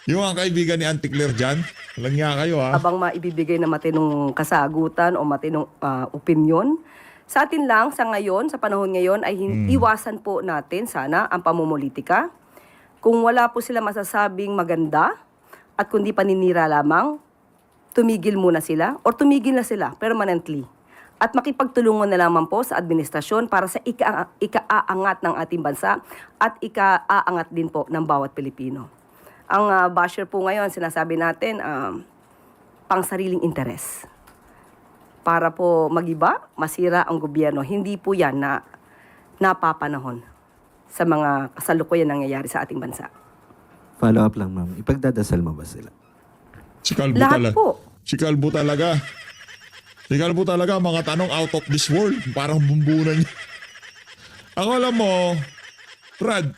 Yung mga kaibigan ni Auntie Claire dyan. Walang nga kayo ha. habang maibibigay na matinong kasagutan o matinong opinion. Sa atin lang, sa ngayon, sa panahon ngayon, ay iwasan po natin sana ang pamumulitika. Kung wala po sila masasabing maganda at kundi paninira lamang, tumigil muna sila or tumigil na sila permanently. At makipagtulungan na lamang po sa administrasyon para sa ika-aangat ng ating bansa at ika-aangat din po ng bawat Pilipino. Ang basher po ngayon, sinasabi natin, pang sariling interes. Para po magiba, masira ang gobyerno. Hindi po yan na napapanahon sa mga kasalukuyan nangyayari sa ating bansa. Follow up lang, ma'am. Ipagdadasal mo ba sila? Si Kalbo Lahat talaga. po. Si Kalbo talaga. Si Kalbo talaga, mga tanong out of this world. Parang bumbunan niya. Ang alam mo, Brad,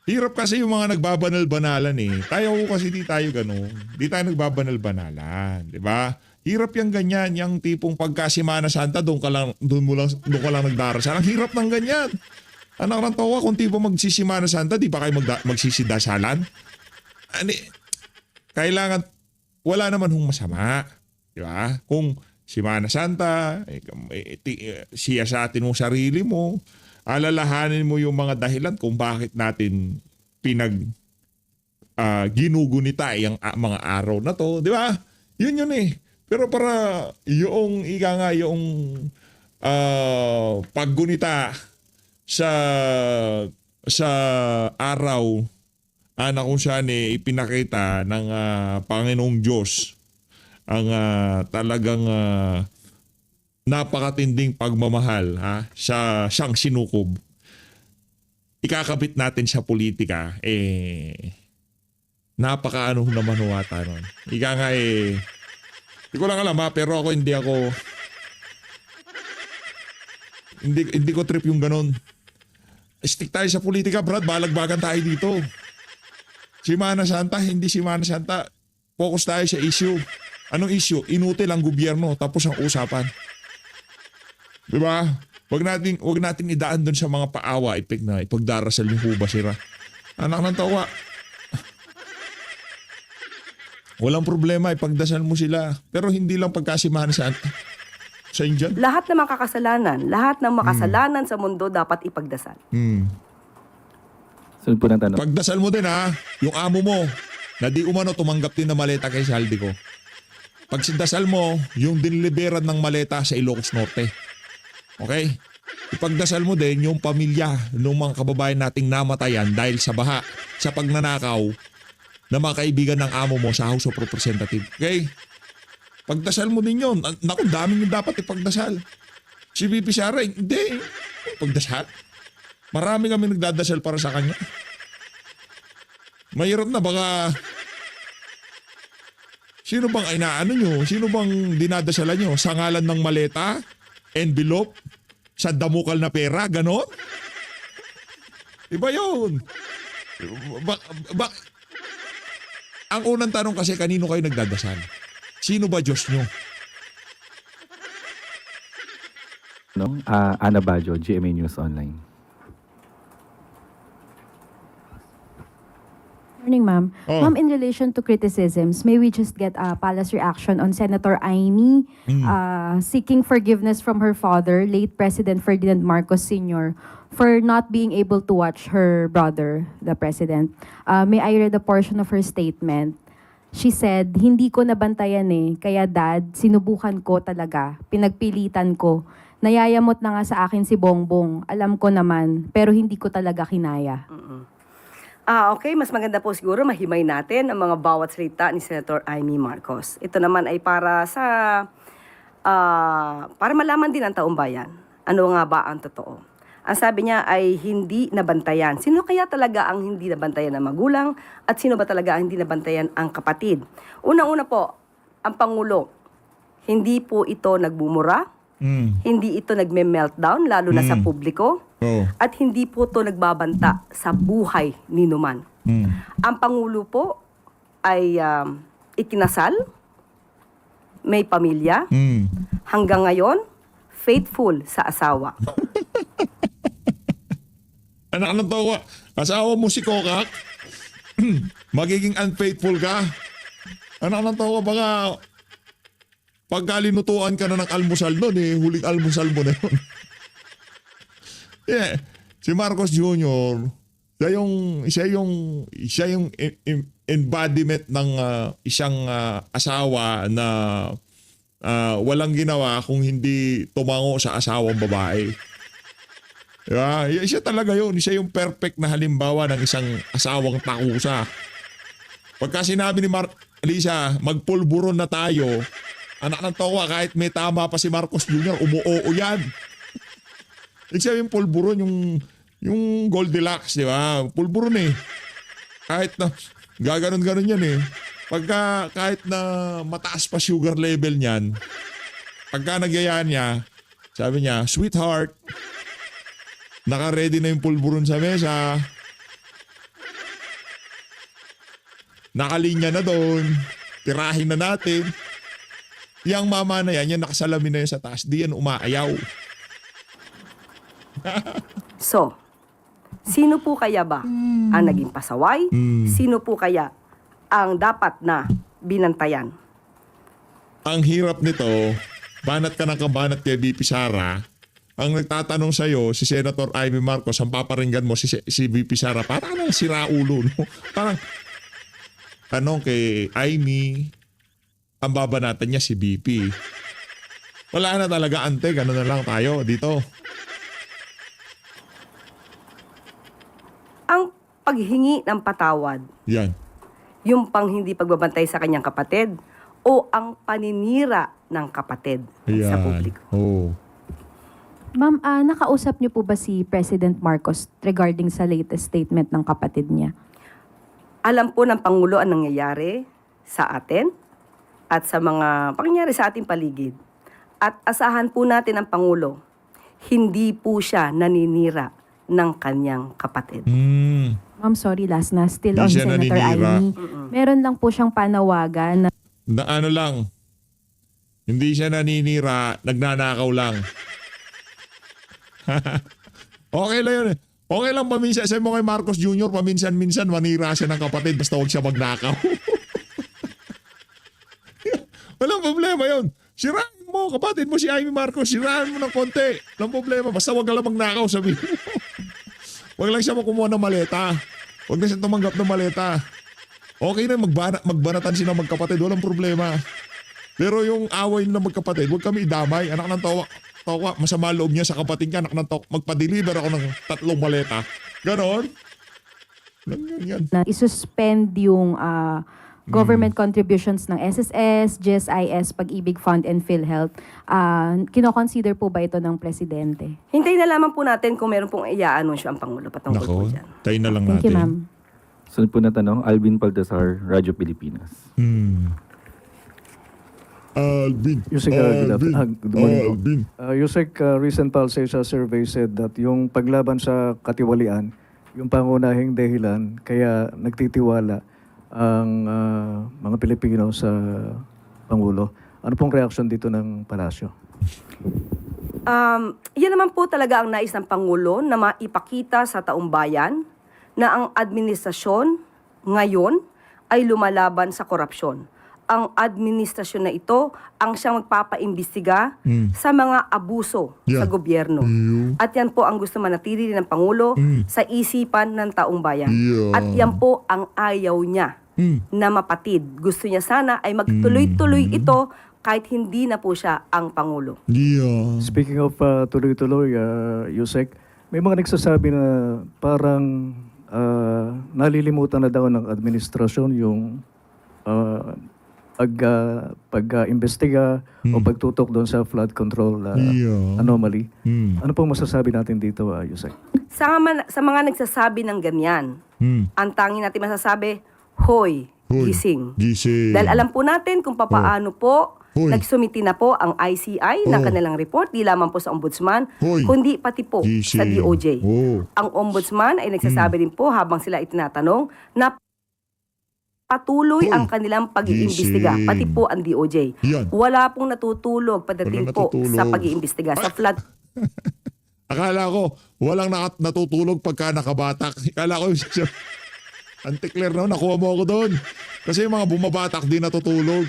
hirap kasi yung mga nagbabanal-banalan eh. Tayo kasi di tayo gano'n. Di tayo nagbabanal-banalan. Di ba? Hirap yung ganyan. Yung tipong pagka Semana Santa, doon ka lang nagdarasal. Ang hirap ng ganyan. Anak ng tawa, kung tipo magsisimana Santa, di ba kayo magsisidasalan? Kailangan, wala naman hong masama. Di ba? Kung Semana Santa, siyasatin mo sarili mo, alalahanin mo yung mga dahilan kung bakit natin ginugunita yung mga araw na to. Di ba? Yun eh. Pero para yung paggunita sa araw na kung saan ipinakita ng Panginoong Diyos ang talagang napakatinding pagmamahal sa siyang sinukob. Ikakabit natin sa politika napakaano naman huwata nun. Ika nga hindi ko lang alam pero ako hindi ko trip yung ganun. Stick tayo sa politika, Brad. Balagbagan tayo dito. Semana Santa, hindi Semana Santa. Focus tayo sa issue. Anong issue? Inutil ang gobyerno tapos ang usapan. Diba? Wag natin idaan doon sa mga paawa, ipagdarasal yung huba sira. Anak ng tawa. Walang problema, ipagdasal mo sila. Pero hindi lang pagkasimahan sa Indian. Lahat ng makasalanan sa mundo dapat ipagdasal. Sunod po ng tanong. Pagdasal mo din yung amo mo na di umano tumanggap din na maleta kay Saldi ko. Pagsidasal mo, yung diniliberan ng maleta sa Ilocos Norte. Okay? Ipagdasal mo din yung pamilya ng mga kababayan nating namatayan dahil sa baha, sa pagnanakaw na mga kaibigan ng amo mo sa House of Representatives. Okay? Pagdasal mo din yun. Naku, daming yung dapat ipagdasal. Si VP Sara, hindi. Pagdasal. Marami kami nagdadasal para sa kanya. Mahirap na baka... Sino bang inaano nyo? Sino bang dinadasalan nyo? Sa ngalan ng maleta? Envelope? Sa damukal na pera? Ganon? Iba yun. Ang unang tanong kasi, kanino kayo nagdadasal? Sino ba Diyos nyo? Ana Bajo, GMA News Online. Morning, ma'am. Oh. Ma'am, in relation to criticisms, may we just get a palace reaction on Senator Amy seeking forgiveness from her father, late President Ferdinand Marcos Sr., for not being able to watch her brother, the president. May I read a portion of her statement? She said, "Hindi ko nabantayan kaya dad, sinubukan ko talaga, pinagpilitan ko. Nayayamot na nga sa akin si Bongbong. Alam ko naman, pero hindi ko talaga kinaya." Okay, mas maganda po siguro mahimay natin ang mga bawat salita ni Senator Amy Marcos. Ito naman ay para para malaman din ng taong bayan. Ano nga ba ang totoo? Ang sabi niya ay hindi nabantayan. Sino kaya talaga ang hindi nabantayan ng magulang at sino ba talaga ang hindi nabantayan ang kapatid? Unang-una po, ang Pangulo, hindi po ito nagbumura, hindi ito nagme-meltdown, lalo na sa publiko, at hindi po ito nagbabanta sa buhay ni Numan. Ang Pangulo po ay ikinasal, may pamilya, hanggang ngayon, faithful sa asawa. Anak ng tawa, asawa mo si Kokak, magiging unfaithful ka. Anak ng tawa, baka pagkalinutuan ka na ng almusal nun, huling almusal mo na yun. Yeah. Si Marcos Jr., siya yung embodiment ng isang asawa na walang ginawa kung hindi tumango sa asawang babae. Diba? Siya talaga yun. Siya yung perfect na halimbawa ng isang asawang takusa. Pagka sinabi ni Lisa, magpulburon na tayo, anak ng tawa, kahit may tama pa si Marcos Jr., umuoo yan. Ibig sabihin pulburon, yung Goldilocks, di ba? Pulburon Kahit na, gaganon-ganon yan Pagka, kahit na mataas pa sugar level niyan, pagka nagyayaan niya, sabi niya, sweetheart, naka-ready na yung pulburon sa mesa. Nakalinya na doon. Tirahin na natin. Yang mama na yan nakasalamin na yan sa taas. Di yan umaayaw. So, sino po kaya ba ang naging pasaway? Sino po kaya ang dapat na binantayan? Ang hirap nito, banat ka ng kabanat kay VP Sara. Ang nagtatanong sa'yo, si Senator Amy Marcos, ang paparinggan mo si VP Sara, parang na sira ulo, no? Parang, tanong kay Amy, ang babanatan niya si VP. Wala na talaga, ante, gano'n na lang tayo dito. Ang paghingi ng patawad, Yan. yung pang hindi pagbabantay sa kanyang kapatid, o ang paninira ng kapatid sa Yan. publiko. Oh. Ma'am, nakausap niyo po ba si President Marcos regarding sa latest statement ng kapatid niya? Alam po ng Pangulo ang nangyayari sa atin at sa mga pangyayari sa ating paligid. At asahan po natin ang Pangulo, hindi po siya naninira ng kanyang kapatid. Ma'am, sorry, last na. Still Hindi on siya Senator naninira. Amy. Meron lang po siyang panawagan na Na ano lang, hindi siya naninira, nagnanakaw lang. Okay lang yun Okay lang paminsan. Sabi mo kay Marcos Jr., paminsan-minsan manira siya ng kapatid basta huwag siya magnakaw. Walang problema yun. Siraan mo, kapatid mo si Amy Marcos, siraan mo ng konti. Walang problema, basta huwag ka lang magnakaw, sabi mo. Huwag lang siya makumuha ng maleta. Huwag na siya tumanggap ng maleta. Okay na, magbanatan sila magkapatid, walang problema. Pero yung away nila magkapatid, huwag kami idamay. Anak ng tawa, masama loob niya sa kapatid ka, anak ng tawa, magpa-deliver ako ng 3 maleta. Ganon. Yan. na isuspend yung government contributions ng SSS, GSIS, Pag-ibig Fund, and PhilHealth. Kino-consider po ba ito ng Presidente? Hintayin na lamang po natin kung meron pong i-anunsyo ang Pangulo patungkol po Nako, dyan. tayo na lang Thank natin. you, ma'am. Sunod po na tanong, Alvin Baltasar, Radyo Pilipinas. Alvin. Yusek, good morning po. Alvin. Yusek, recent Palsesa survey said that yung paglaban sa katiwalian, yung pangunahing dahilan, kaya nagtitiwala ang mga Pilipino sa Pangulo. Ano pong reaction dito ng Palasyo? Yan naman po talaga ang nais ng Pangulo na maipakita sa taong bayan na ang administrasyon ngayon ay lumalaban sa korupsyon. Ang administrasyon na ito ang siyang magpapaimbestiga sa mga abuso sa gobyerno. At yan po ang gusto manatili ng Pangulo sa isipan ng taong bayan. At yan po ang ayaw niya na mapatid. Gusto niya sana ay magtuloy-tuloy ito kahit hindi na po siya ang Pangulo. Yeah. Speaking of tuloy-tuloy, Yusek, may mga nagsasabi na parang nalilimutan na daw ng administrasyon yung pag-imbestiga o pagtutok doon sa flood control Yeah. anomaly. Ano pong masasabi natin dito, Yusek? Sa mga nagsasabi ng ganyan, ang tanging natin masasabi, hoy, Hoy, gising. Gising. Dahil alam po natin kung papaano po Hoy. nagsumiti na po ang ICI ng kanilang report, di lamang po sa Ombudsman, Hoy. kundi pati po sa Gising. DOJ. Oh. Ang Ombudsman ay nagsasabi din po habang sila itinatanong na patuloy Hoy. ang kanilang pag-iimbestiga, Gising. pati po ang DOJ. Yan. Wala pong natutulog pagdating Walang po sa natutulog. pag-iimbestiga. Sa flood Akala ko, walang natutulog pagka nakabatak. Akala ko, Anti-Claire na, nakuha mo ako doon. Kasi yung mga bumabatak di natutulog.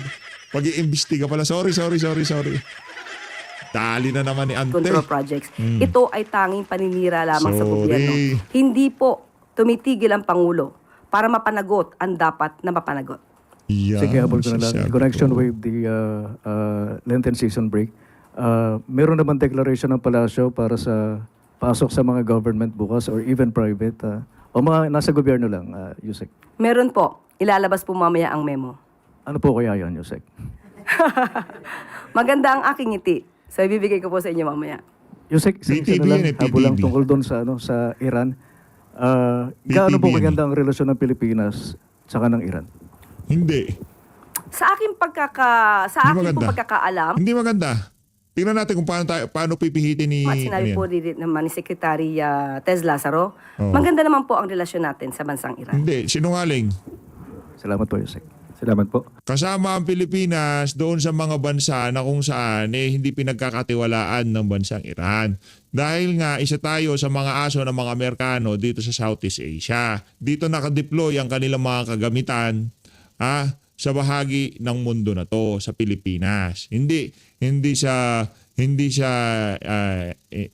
Pag-iimbestiga pala. Sorry. Dali na naman ni Ante. control projects. Ito ay tanging paninira lamang sa Sorry. gobyerno. Hindi po tumitigil ang Pangulo para mapanagot ang dapat na mapanagot. Yan, Sige, habol ko na lang. sasabi In connection ko. with the Lenten season break, meron naman declaration ng palasyo para sa pasok sa mga government bukas or even private, o mga nasa gobyerno lang, Yusek. Meron po, ilalabas po mamaya ang memo. Ano po kaya yan, Yusek? Maganda ang aking ngiti. So ibibigay ko po sa inyo mamaya. Yusek, isa PTB na lang, yan eh, habol lang PTB. tungkol doon sa Iran. Gaano po PTB yan maganda ang relasyon ng Pilipinas tsaka ng Iran? Hindi. Sa aking Hindi pong maganda. pagkakaalam, Hindi maganda. Tingnan natin kung paano pipihitin ni... at sinabi ano po yan. naman ni Secretary Tez Lazaro, Oo. maganda naman po ang relasyon natin sa bansang Iran. Hindi, sinungaling. Salamat po, Yusek. Salamat po. Kasama ang Pilipinas doon sa mga bansa na kung saan hindi pinagkakatiwalaan ng bansang Iran. Dahil nga isa tayo sa mga aso ng mga Amerikano dito sa Southeast Asia. Dito nakadeploy ang kanilang mga kagamitan sa bahagi ng mundo na to, sa Pilipinas. Hindi sa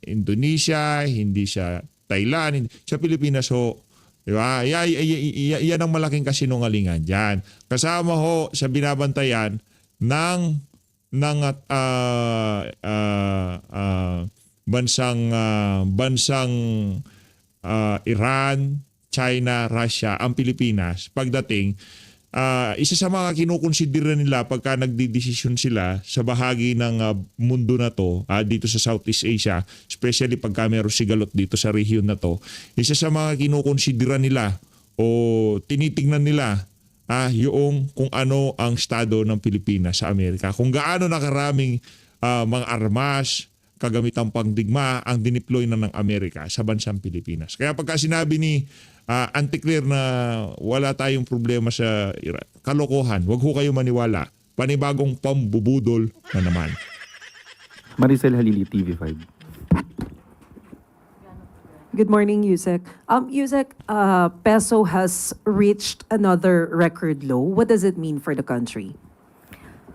Indonesia, hindi sa Thailand, sa Pilipinas ho. Diba? Yan ang malaking kasinungalingan dyan. Kasama ho sa binabantayan ng bansang Iran, China, Russia, ang Pilipinas pagdating isa sa mga kinukonsidera nila pagka nagdidesisyon sila sa bahagi ng mundo na to, dito sa Southeast Asia, especially pagka meron sigalot dito sa region na to, isa sa mga kinukonsidera nila o tinitingnan nila yung kung ano ang estado ng Pilipinas sa Amerika. Kung gaano nakaraming mga armas, kagamitang pangdigma ang dineploy na ng Amerika sa bansang Pilipinas. Kaya pagka sinabi ni Anti-Claire na wala tayong problema sa Iran, kalokohan, wag ho kayo maniwala. Panibagong pambubudol na naman. Maricel Halili, TV5. Good morning, Yusek. Yusek, peso has reached another record low. What does it mean for the country?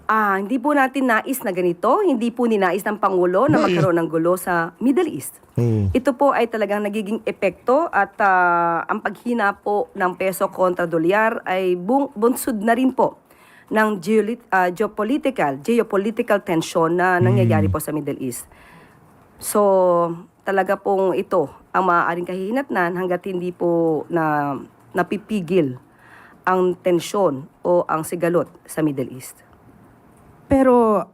Hindi po natin nais na ganito. Hindi po ninais ng Pangulo na magkaroon ng gulo sa Middle East. Ito po ay talagang nagiging epekto at ang paghina po ng peso kontra dolyar ay bunsod na rin po ng geopolitical tension na nangyayari po sa Middle East. So, talaga pong ito ang maaaring kahihinatnan hanggat hindi po napipigil ang tensyon o ang sigalot sa Middle East. Pero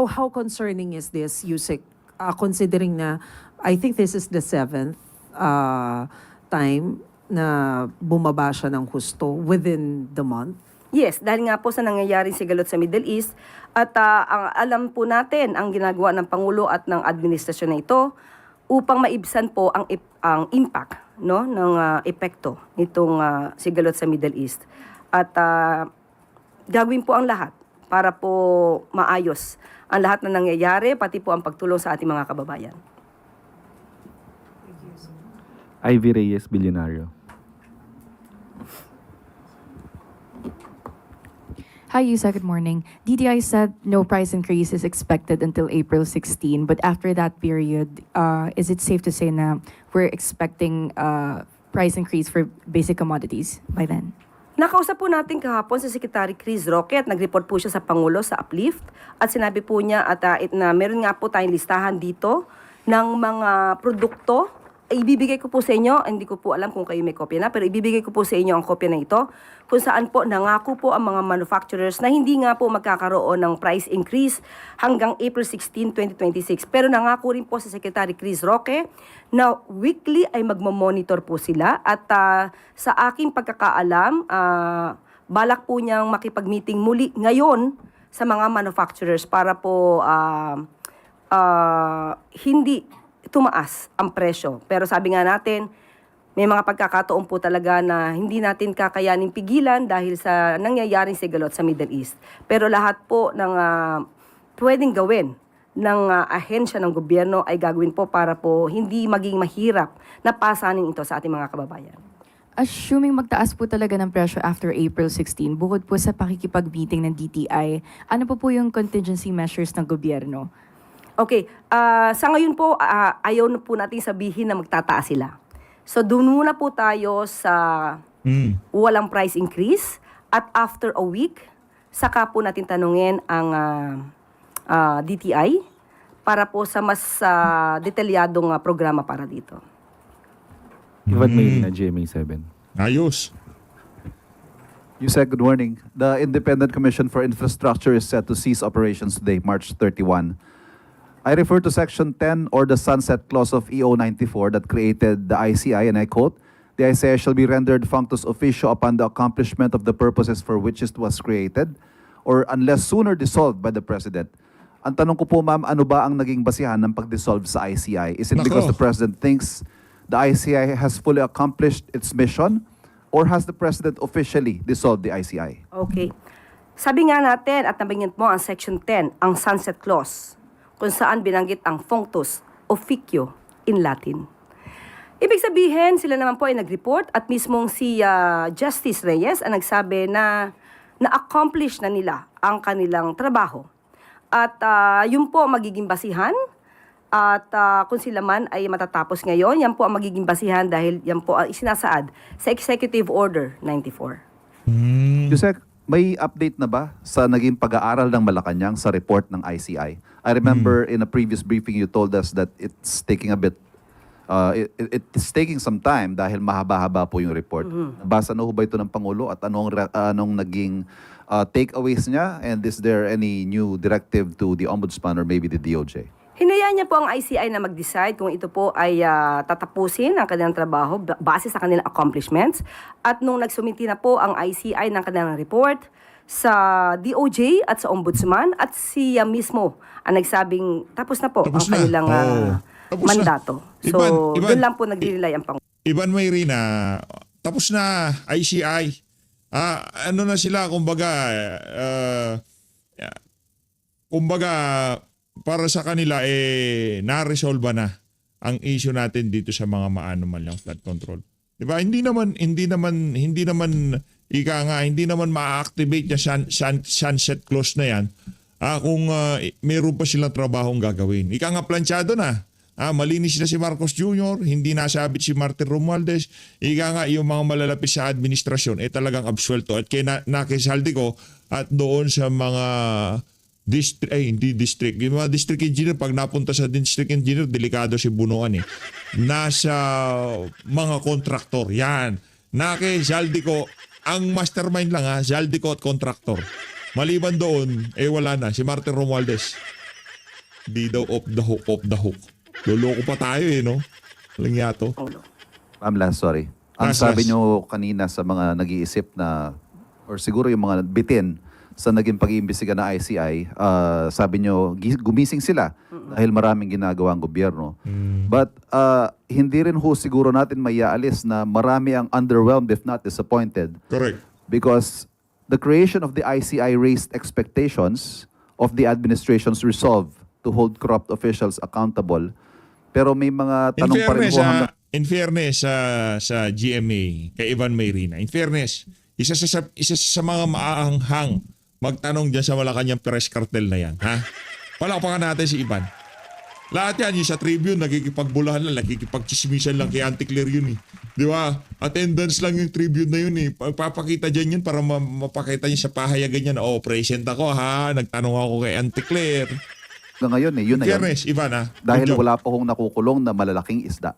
how concerning is this, Yusek? Considering na I think this is the 7th time na bumaba siya ng husto within the month. Yes, dahil nga po sa nangyayaring sigalot sa Middle East at ang alam po natin ang ginagawa ng Pangulo at ng administrasyon na ito upang maibsan po ang impact ng epekto nitong sigalot sa Middle East. At gagawin po ang lahat para po maayos ang lahat na nangyayari, pati po ang pagtulong sa ating mga kababayan. Ivy Reyes, Bilyonaryo. Hi, Yusa. Good morning. DTI said no price increase is expected until April 16, but after that period, is it safe to say na we're expecting price increase for basic commodities by then? Nakausap po natin kahapon si Secretary Chris Roque at nag-report po siya sa Pangulo sa Uplift at sinabi po niya at na meron nga po tayong listahan dito ng mga produkto ibibigay ko po sa inyo, hindi ko po alam kung kayo may kopya na, pero ibibigay ko po sa inyo ang kopya na ito, kung saan po nangako po ang mga manufacturers na hindi nga po magkakaroon ng price increase hanggang April 16, 2026. Pero nangako rin po sa Secretary Chris Roque na weekly ay magmamonitor po sila at sa aking pagkakaalam, balak po niyang makipag-meeting muli ngayon sa mga manufacturers para po hindi tumaas ang presyo. Pero sabi nga natin, may mga pagkakataon po talaga na hindi natin kakayaning pigilan dahil sa nangyayaring sigalot sa Middle East. Pero lahat po ng pwedeng gawin ng ahensya ng gobyerno ay gagawin po para po hindi maging mahirap na pasanin ito sa ating mga kababayan. Assuming magtaas po talaga ng presyo after April 16, bukod po sa pakikipag-meeting ng DTI, ano po yung contingency measures ng gobyerno? Okay, sa ngayon po, ayaw na po natin sabihin na magtataas sila. So doon muna po tayo sa walang price increase at after a week, saka po natin tanungin ang DTI para po sa mas detalyadong programa para dito. Ivan Mayrina, GMA7. Ayos. You said good morning. The Independent Commission for Infrastructure is set to cease operations today, March 31. I refer to Section 10 or the sunset clause of EO 94 that created the ICI, and I quote, "The ICI shall be rendered functus officio upon the accomplishment of the purposes for which it was created, or unless sooner dissolved by the President." Ang tanong ko po, ma'am, ano ba ang naging basihan ng pag-dissolve sa ICI? Is it because the President thinks the ICI has fully accomplished its mission, or has the President officially dissolved the ICI? Okay. Sabi nga natin at nabanggit mo ang Section 10, ang sunset clause, kung saan binanggit ang functus officio in Latin. Ibig sabihin, sila naman po ay nag-report at mismong si Justice Reyes ang nagsabi na na-accomplish na nila ang kanilang trabaho. At yun po ang magiging basihan. At kung sila man ay matatapos ngayon, yan po ang magiging basihan dahil yan po ang isinasaad sa Executive Order 94. Yusek, may update na ba sa naging pag-aaral ng Malacanang sa report ng ICI? I remember in a previous briefing you told us that it's taking a bit, it's taking some time dahil mahaba-haba po yung report. Nabasa na ho ba ito ng Pangulo at anong naging takeaways niya? And is there any new directive to the Ombudsman or maybe the DOJ? Hinayaan niya po ang ICI na mag-decide kung ito po ay tatapusin ang kanilang trabaho base sa kanilang accomplishments. At nung nagsumiti na po ang ICI ng kanilang report sa DOJ at sa Ombudsman at siya mismo ang nagsabing tapos na po ang kanilang mandato. So, doon lang po nagre-rely ang Pangulo. Ivan Mayrina, tapos na ICI. Ano na sila, kumbaga, para sa kanila na-resolve na ang issue natin dito sa mga maano man lang flood control. 'Di ba? Hindi naman hindi naman ma-activate niya sunset clause na 'yan. Kung meron pa silang trabahong gagawin. Ika nga planchado na. Malinis na si Marcos Jr., hindi nasabit si Martin Romualdez. Ika nga yung mga malalapit sa administrasyon talagang absuelto at kaya nakisaldi ko at doon sa mga district. Yung mga district engineer, pag napunta sa district engineer, delikado si bunuan nasa mga kontraktor. Yan. Zaldico, ang mastermind lang Zaldico at kontraktor. Maliban doon, wala na. Si Martin Romualdez. Di daw off the hook. Luloko pa tayo no? Walang yato. Ma'am, sorry. Ang sabi nyo kanina sa mga nag-iisip na, or siguro yung mga bitin sa naging pag-iimbestiga na ICI, sabi nyo, gumising sila dahil maraming ginagawa ang gobyerno. But hindi rin ho siguro natin maiaalis na marami ang underwhelmed if not disappointed. Correct. Because the creation of the ICI raised expectations of the administration's resolve to hold corrupt officials accountable. Pero may mga tanong pa rin ho hanggang... In fairness sa GMA, kay Ivan Mayrina, in fairness, isa sa mga maaanghang magtanong dyan sa Malacanang press cartel na yan. Palakpakan natin si Ivan. Lahat yan, yung sa Tribune, nakikipagbulahan lang, nakikipagchismisan lang kay Anticlear yun Di ba? Attendance lang yung Tribune na yun Pagpapakita dyan yun para mapakita niya sa pahayagan niya na, present ako nagtanong ako kay Anticlear. Ngayon yun na yun. Fairness, Ivan Dahil wala pa hong nakukulong na malalaking isda.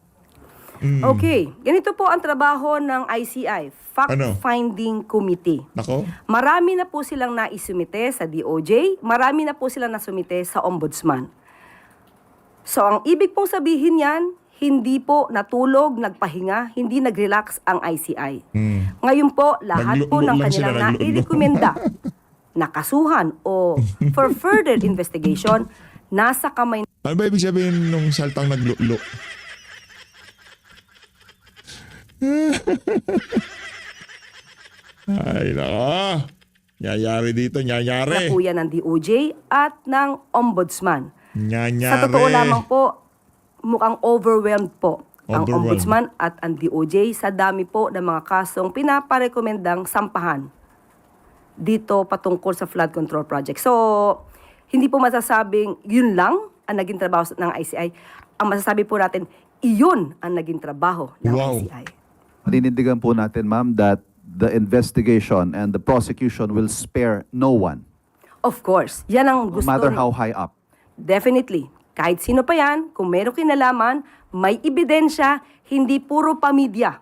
Okay, ganito po ang trabaho ng ICI, Fact-Finding Committee. Nako. Marami na po silang naisumite sa DOJ, marami na po silang nasumite sa Ombudsman. So ang ibig pong sabihin yan, hindi po natulog, nagpahinga, hindi nag-relax ang ICI. Ngayon po, lahat po ng Naglulo lang kanilang sila, naglulo. nairekomenda, nakasuhan o for further investigation, nasa kamay Ano ba ibig sabihin nung saltang naglulo? Ay, nako. Nyayari dito, na nyayari. po yan ng DOJ at ng Ombudsman. Nyanyari. Sa totoo lamang po, mukhang overwhelmed po ang Overwhelmed. Ombudsman at ang DOJ sa dami po ng mga kasong pinaparekomendang sampahan dito patungkol sa flood control project. So, hindi po masasabing yun lang ang naging trabaho ng ICI. Ang masasabi po natin, iyon ang naging trabaho ng Wow. ICI. Panindigan po natin, ma'am, that the investigation and the prosecution will spare no one, Of course, yan ang no gusto. matter how high up. Definitely. Kahit sino pa yan, kung meron kinalaman, may ebidensya, hindi puro pamilya.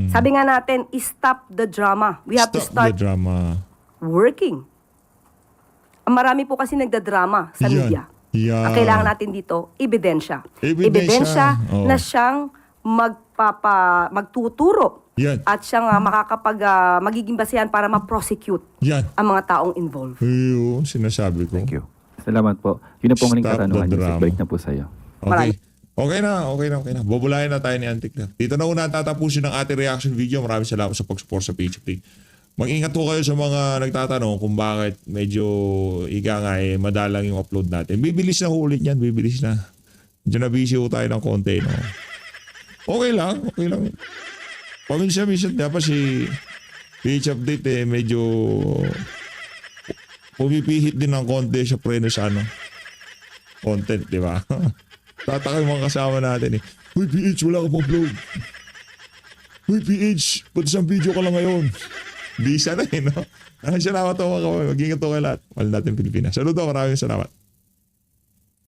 Sabi nga natin, stop the drama. We have to Stop start the drama. working. Ang marami po kasi nagdadrama sa Yan. media. Yan. Ang kailangan natin dito, ebidensya. Ebidensya. Oo. Na siyang magtuturo Yan. at siyang magiging basehan para ma-prosecute Yan. ang mga taong involved. Ayun, sinasabi ko. Thank you. Salamat po. Yun na po ang huling Stop katanungan. the Yusek, drama. balik na po sa'yo. Okay. Okay na. Bubulayan na tayo ni Antik na. Dito na una tatapusin ang ating reaction video. Maraming salamat sa pag-support sa PHP. Mag-ingat po kayo sa mga nagtatanong kung bakit medyo madalang yung upload natin. Bibilis na ulit yan. Bibilis na. Diyan na busy ho tayo ng konti. No? Okay lang. Paminsan-minsan dapat si PH Update medyo pumipihit din ng konti sa preno sa content, di ba? Tataka yung mga kasama natin eh. Uy, PH, wala ka pang upload. Uy, PH, pati isang video ka lang ngayon. Di sana eh, no? Salamat po mga kawan. Mag-ingat po kayo lahat. Mahal natin Pilipinas. Saludo, maraming salamat.